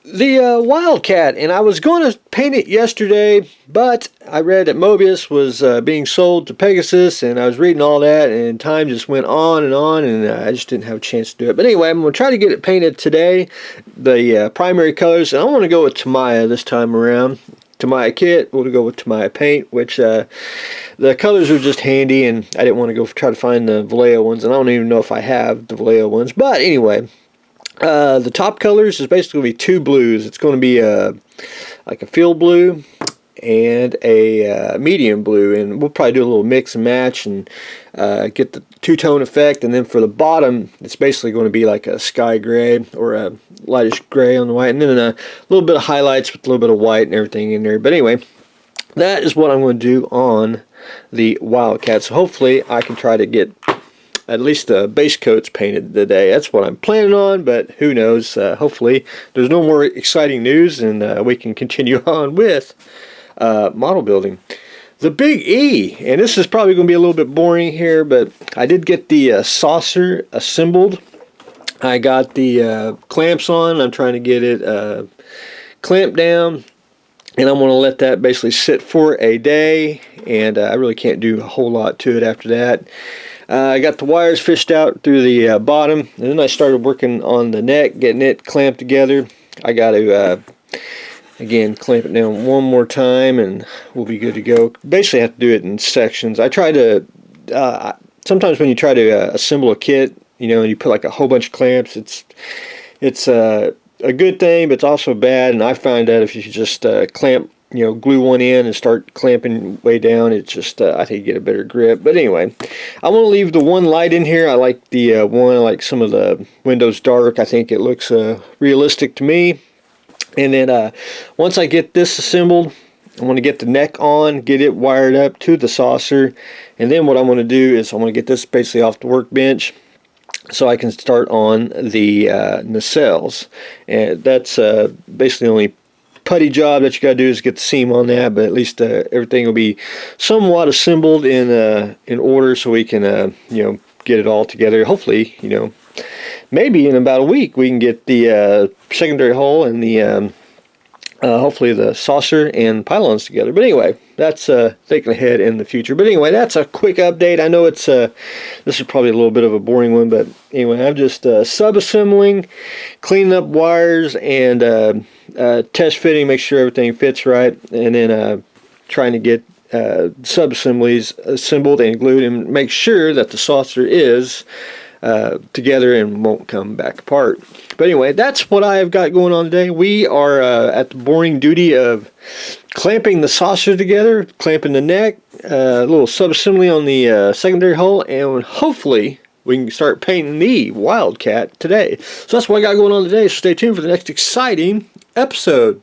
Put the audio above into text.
The Wildcat, and I was going to paint it yesterday, but I read that Mobius was being sold to Pegasus, and I was reading all that, and time just went on, and I just didn't have a chance to do it. But anyway, I'm going to try to get it painted today, the primary colors, and I want to go with Tamiya this time around. Tamiya kit, we'll go with Tamiya paint, which the colors are just handy, and I didn't want to go try to find the Vallejo ones, and I don't even know if I have the Vallejo ones, but anyway. The top colors is basically going to be two blues. It's going to be like a field blue and a medium blue, and we'll probably do a little mix and match and get the two-tone effect. And then for the bottom, it's basically going to be like a sky gray or a lightish gray on the white, and then a little bit of highlights with a little bit of white and everything in there. But anyway, that is what I'm going to do on the Wildcat. So hopefully I can try to get at least the base coat's painted today. That's what I'm planning on, but who knows. Hopefully there's no more exciting news, and we can continue on with model building. The Big E, and this is probably going to be a little bit boring here, but I did get the saucer assembled. I got the clamps on. I'm trying to get it clamped down, and I'm going to let that basically sit for a day, and I really can't do a whole lot to it after that. I got the wires fished out through the bottom, and then I started working on the neck, getting it clamped together. I got to, again, clamp it down one more time, and we'll be good to go. Basically, I have to do it in sections. I try to, sometimes when you try to assemble a kit, you know, and you put like a whole bunch of clamps, it's a good thing, but it's also bad, and I find that if you just clamp, you know, glue one in and start clamping way down, it's just, I think you get a better grip. But anyway, I want to leave the one light in here. I like the one, I like some of the windows dark. I think it looks realistic to me. And then once I get this assembled, I want to get the neck on, get it wired up to the saucer. And then what I want to do is I want to get this basically off the workbench so I can start on the nacelles. And that's basically the only putty job that you got to do is get the seam on that, but at least everything will be somewhat assembled in order, so we can you know, get it all together. Hopefully, you know, maybe in about a week we can get the secondary hull and the hopefully the saucer and pylons together. But anyway, that's thinking ahead in the future. But anyway, that's a quick update. I know it's this is probably a little bit of a boring one, but anyway, I'm just sub-assembling, cleaning up wires, and test fitting, make sure everything fits right, and then trying to get sub-assemblies assembled and glued, and make sure that the saucer is together and won't come back apart. But anyway, that's what I have got going on today. We are at the boring duty of clamping the saucer together, clamping the neck, a little sub-assembly on the secondary hull, and hopefully we can start painting the Wildcat today. So that's what I got going on today, so stay tuned for the next exciting episode.